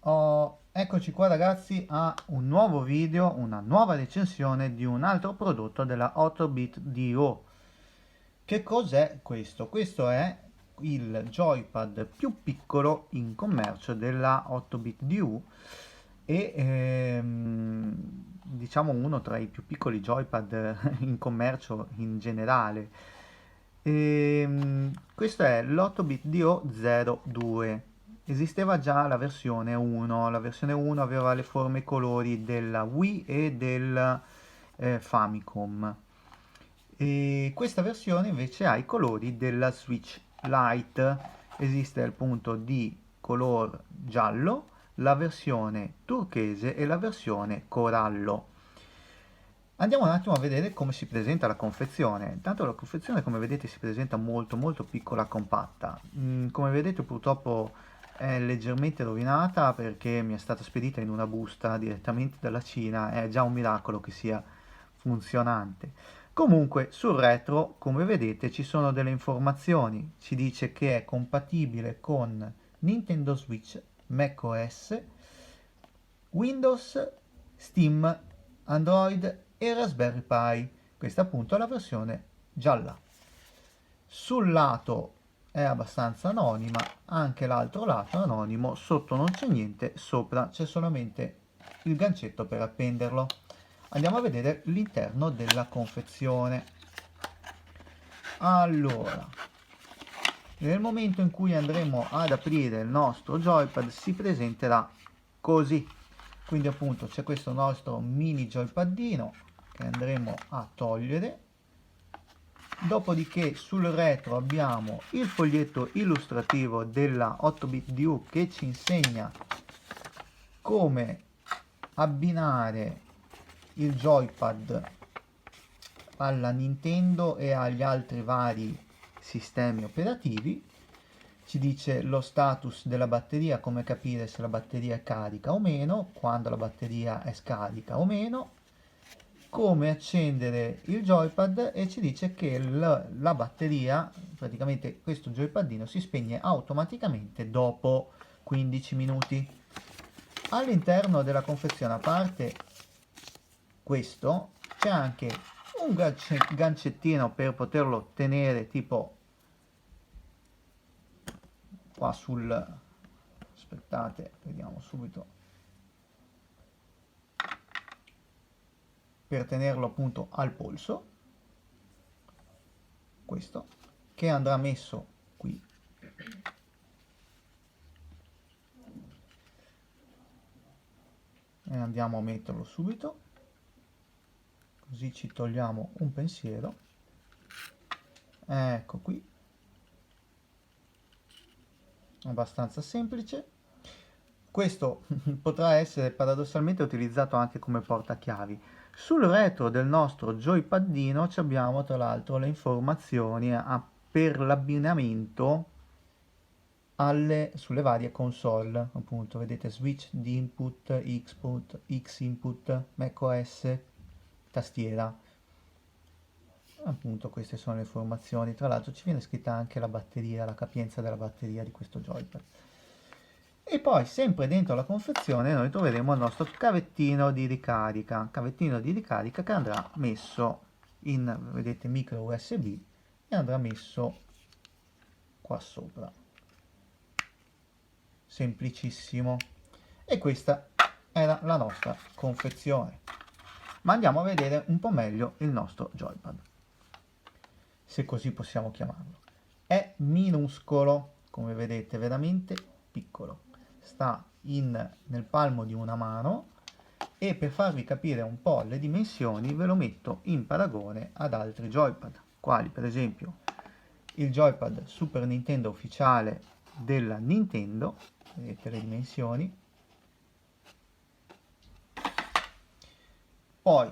Eccoci qua ragazzi a un nuovo video, una nuova recensione di un altro prodotto della 8-bit DO. Che cos'è questo? Questo è il joypad più piccolo in commercio della 8-bit DO e diciamo uno tra i più piccoli joypad in commercio in generale. Questo è l'8-bit DO02. Esisteva già la versione 1. La versione 1 aveva le forme e i colori della Wii e del Famicom. E questa versione invece ha i colori della Switch Lite. Esiste appunto di color giallo, la versione turchese e la versione corallo. Andiamo un attimo a vedere come si presenta la confezione. Intanto la confezione, come vedete, si presenta molto molto piccola, compatta. Come vedete purtroppo è leggermente rovinata perché mi è stata spedita in una busta direttamente dalla Cina. È già un miracolo che sia funzionante. Comunque sul retro, come vedete, ci sono delle informazioni. Ci dice che è compatibile con Nintendo Switch, macOS, Windows, Steam, Android e Raspberry Pi. Questa appunto è la versione gialla. Sul lato è abbastanza anonima, anche l'altro lato è anonimo, sotto non c'è niente, sopra c'è solamente il gancetto per appenderlo. Andiamo a vedere l'interno della confezione. Allora, nel momento in cui andremo ad aprire il nostro joypad si presenterà così. Quindi appunto c'è questo nostro mini joypadino che andremo a togliere. Dopodiché sul retro abbiamo il foglietto illustrativo della 8-bit DU che ci insegna come abbinare il joypad alla Nintendo e agli altri vari sistemi operativi. Ci dice lo status della batteria, come capire se la batteria è carica o meno, quando la batteria è scarica o meno, come accendere il joypad e ci dice che la batteria, praticamente questo joypadino, si spegne automaticamente dopo 15 minuti. All'interno della confezione, a parte questo, c'è anche un gancettino per poterlo tenere tipo qua sul, aspettate, vediamo subito, per tenerlo appunto al polso, questo che andrà messo qui e andiamo a metterlo subito, così ci togliamo un pensiero. Ecco qui, abbastanza semplice. Questo potrà essere paradossalmente utilizzato anche come portachiavi. Sul retro del nostro joypadino abbiamo tra l'altro le informazioni per l'abbinamento sulle varie console. Appunto, vedete switch di input, X input, macOS, tastiera. Appunto, queste sono le informazioni. Tra l'altro ci viene scritta anche la batteria, la capienza della batteria di questo joypad. E poi, sempre dentro la confezione, noi troveremo il nostro cavettino di ricarica che andrà messo in, vedete, micro USB e andrà messo qua sopra. Semplicissimo. E questa era la nostra confezione. Ma andiamo a vedere un po' meglio il nostro joypad, se così possiamo chiamarlo. È minuscolo, come vedete, veramente piccolo. Sta nel palmo di una mano e per farvi capire un po' le dimensioni ve lo metto in paragone ad altri joypad, quali per esempio il joypad Super Nintendo ufficiale della Nintendo, vedete le dimensioni, poi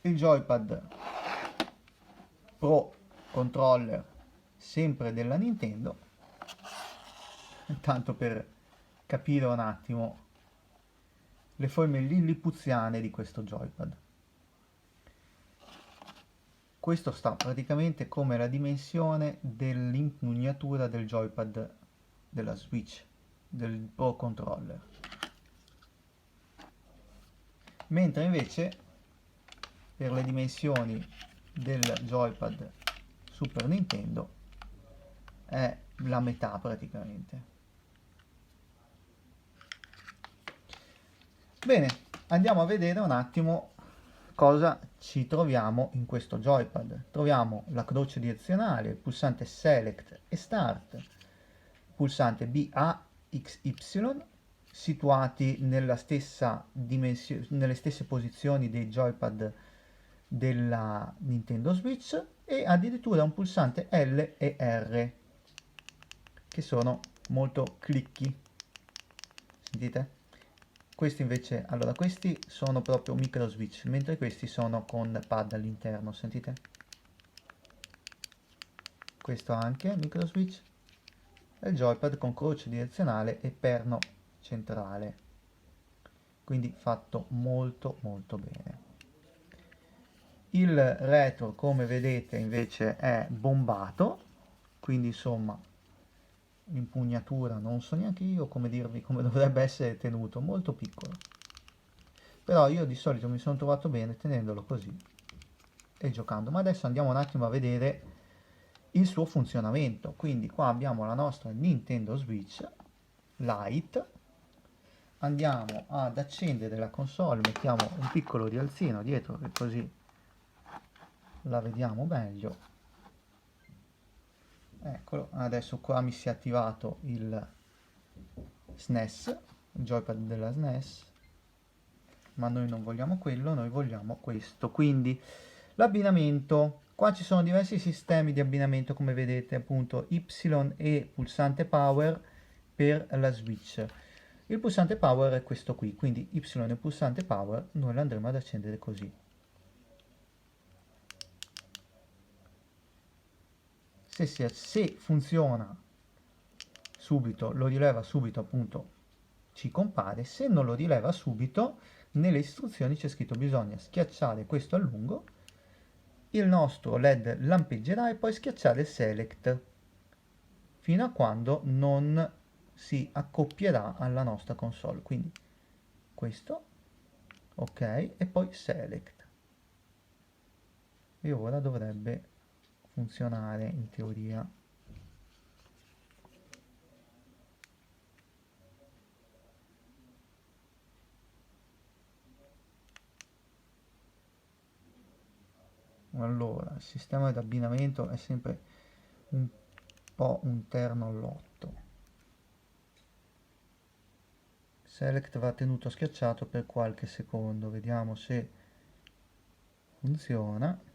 il joypad Pro Controller sempre della Nintendo, tanto per capire un attimo le forme lillipuziane di questo joypad. Questo sta praticamente come la dimensione dell'impugnatura del joypad della Switch. del Pro Controller. Mentre invece per le dimensioni del joypad Super Nintendo è la metà praticamente. Bene, andiamo a vedere un attimo cosa ci troviamo in questo joypad. Troviamo la croce direzionale, il pulsante Select e Start, il pulsante B, A, X, Y, situati nella stessa nelle stesse posizioni dei joypad della Nintendo Switch, e addirittura un pulsante L e R che sono molto clicky. Sentite? Questi invece, allora questi sono proprio micro switch, mentre questi sono con pad all'interno, sentite? Questo anche micro switch, e il joypad con croce direzionale e perno centrale, quindi fatto molto molto bene. Il retro, come vedete, invece è bombato, quindi insomma l'impugnatura non so neanche io come dirvi come dovrebbe essere tenuto, molto piccolo. Però io di solito mi sono trovato bene tenendolo così e giocando. Ma adesso andiamo un attimo a vedere il suo funzionamento. Quindi qua abbiamo la nostra Nintendo Switch Lite. Andiamo ad accendere la console, mettiamo un piccolo rialzino dietro che così la vediamo meglio. Eccolo, adesso qua mi si è attivato il SNES, il joypad della SNES, ma noi non vogliamo quello, noi vogliamo questo. Quindi l'abbinamento, qua ci sono diversi sistemi di abbinamento, come vedete, appunto Y e pulsante power per la Switch. Il pulsante power è questo qui, quindi Y e pulsante power noi lo andremo ad accendere così. Se funziona subito, lo rileva subito, appunto ci compare. Se non lo rileva subito, nelle istruzioni c'è scritto bisogna schiacciare questo a lungo, il nostro LED lampeggerà, e poi schiacciare Select fino a quando non si accoppierà alla nostra console. Quindi questo, ok, e poi Select. E ora dovrebbe funzionare in teoria. Allora, il sistema di abbinamento è sempre un po' un terno all'otto. Select va tenuto schiacciato per qualche secondo, vediamo se funziona.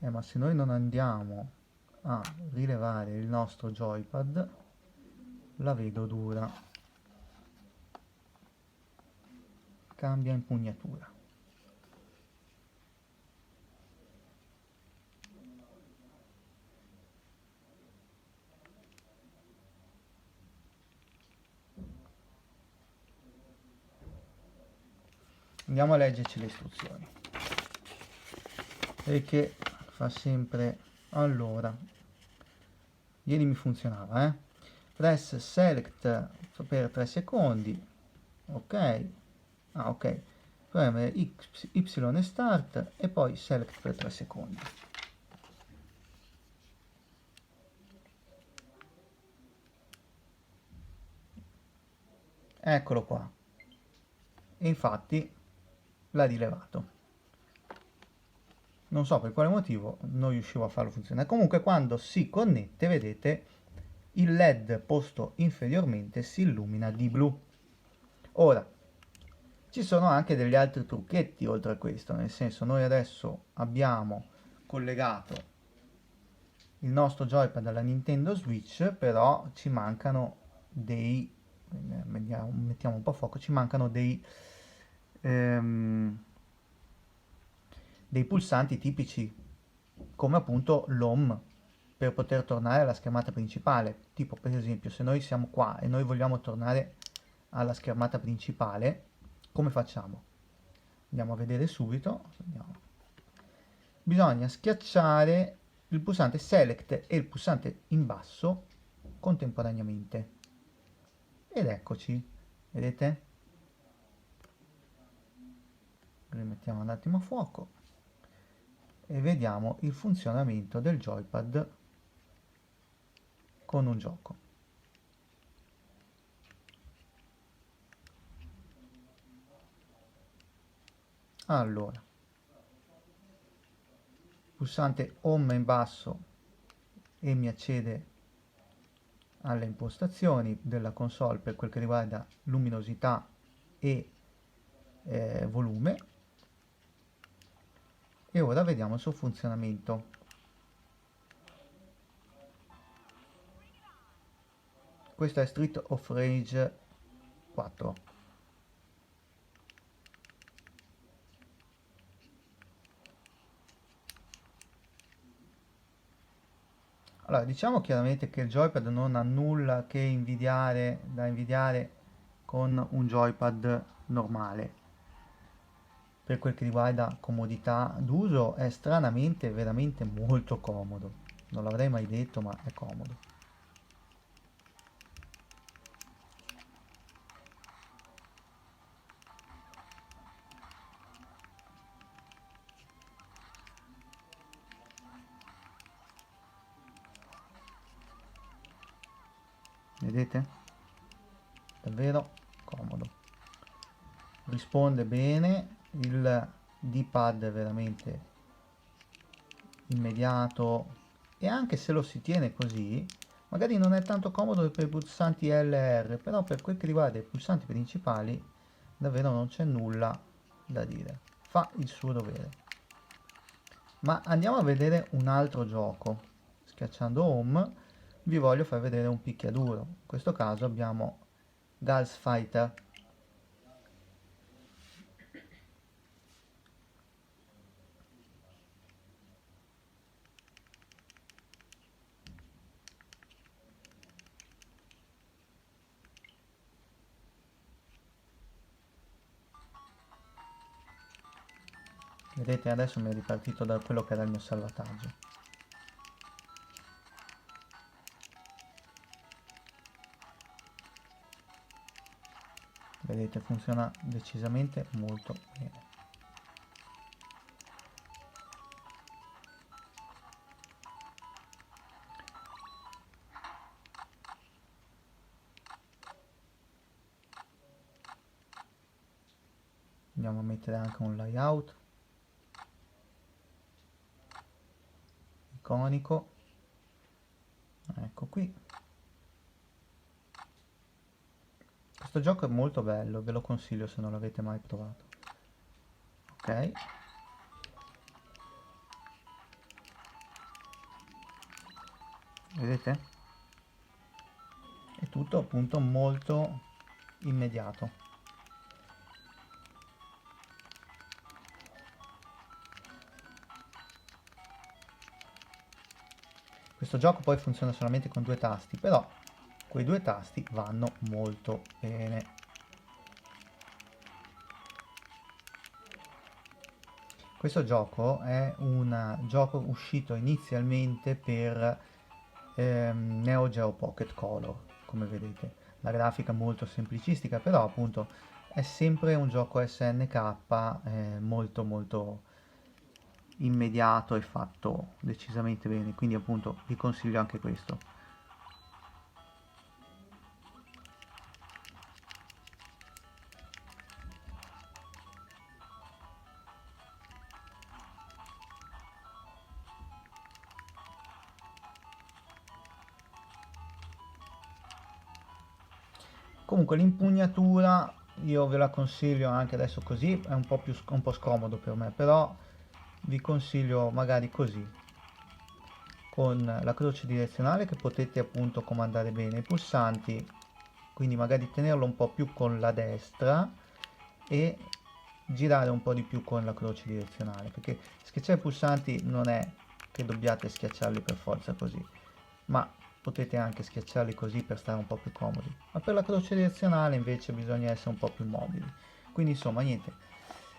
Ma se noi non andiamo a rilevare il nostro joypad, la vedo dura. Cambia impugnatura. Andiamo a leggerci le istruzioni. E che fa sempre... Allora, ieri mi funzionava, Press Select per 3 secondi. Ok. Ah, ok. Premere Y e Start e poi Select per 3 secondi. Eccolo qua. E infatti l'ha rilevato. Non so per quale motivo non riuscivo a farlo funzionare. Comunque quando si connette, vedete, il LED posto inferiormente si illumina di blu. Ora, ci sono anche degli altri trucchetti oltre a questo, nel senso noi adesso abbiamo collegato il nostro joypad alla Nintendo Switch, però ci mancano dei... mettiamo un po' a fuoco, ci mancano dei pulsanti tipici, come appunto l'home, per poter tornare alla schermata principale. Tipo, per esempio, se noi siamo qua e noi vogliamo tornare alla schermata principale, come facciamo? Andiamo a vedere subito. Andiamo. bisogna schiacciare il pulsante select e il pulsante in basso contemporaneamente. Ed eccoci, vedete? Rimettiamo un attimo a fuoco e vediamo il funzionamento del joypad con un gioco. Allora, pulsante home in basso e mi accede alle impostazioni della console per quel che riguarda luminosità e volume, e ora vediamo il suo funzionamento. Questo è Street of Rage 4. Allora, diciamo chiaramente che il joypad non ha nulla da invidiare con un joypad normale. Per quel che riguarda comodità d'uso è stranamente veramente molto comodo. Non l'avrei mai detto, ma è comodo. Vedete? Davvero comodo. Risponde bene, il D-pad è veramente immediato, e anche se lo si tiene così, magari non è tanto comodo per i pulsanti LR, però per quel che riguarda i pulsanti principali davvero non c'è nulla da dire. Fa il suo dovere. Ma andiamo a vedere un altro gioco. Schiacciando home vi voglio far vedere un picchiaduro. In questo caso abbiamo Gals Fighter. Vedete, adesso mi è ripartito da quello che era il mio salvataggio. Vedete, funziona decisamente molto bene. Andiamo a mettere anche un layout iconico. Ecco qui. Questo gioco è molto bello, ve lo consiglio se non l'avete mai provato. Ok. Vedete? È tutto appunto molto immediato. Questo gioco poi funziona solamente con 2 tasti, però quei 2 tasti vanno molto bene. Questo gioco è un gioco uscito inizialmente per Neo Geo Pocket Color, come vedete. La grafica è molto semplicistica, però appunto è sempre un gioco SNK molto molto immediato e fatto decisamente bene, quindi appunto vi consiglio anche questo. Comunque l'impugnatura io ve la consiglio anche adesso così, è un po' scomodo per me, però vi consiglio magari così, con la croce direzionale che potete appunto comandare bene i pulsanti, quindi magari tenerlo un po' più con la destra e girare un po' di più con la croce direzionale, perché schiacciare i pulsanti non è che dobbiate schiacciarli per forza così, ma potete anche schiacciarli così per stare un po' più comodi, ma per la croce direzionale invece bisogna essere un po' più mobili. Quindi insomma niente,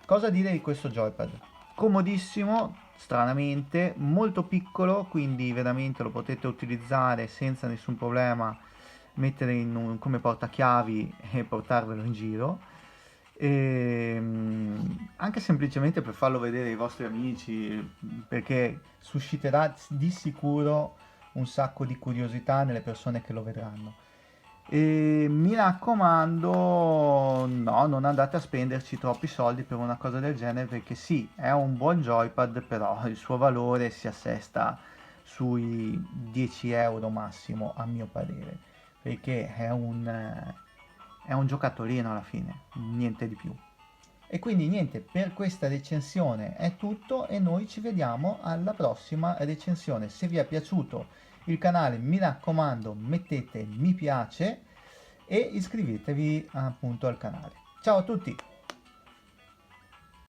cosa dire di questo joypad? Comodissimo, stranamente, molto piccolo, quindi veramente lo potete utilizzare senza nessun problema, mettere come portachiavi e portarvelo in giro. Anche semplicemente per farlo vedere ai vostri amici, perché susciterà di sicuro un sacco di curiosità nelle persone che lo vedranno. E mi raccomando, no, non andate a spenderci troppi soldi per una cosa del genere, perché sì, è un buon joypad, però il suo valore si assesta sui 10 euro massimo, a mio parere, perché è un giocattolino alla fine, niente di più. E quindi niente, per questa recensione è tutto e noi ci vediamo alla prossima recensione. Se vi è piaciuto il canale, mi raccomando, mettete mi piace e iscrivetevi appunto al canale. Ciao a tutti!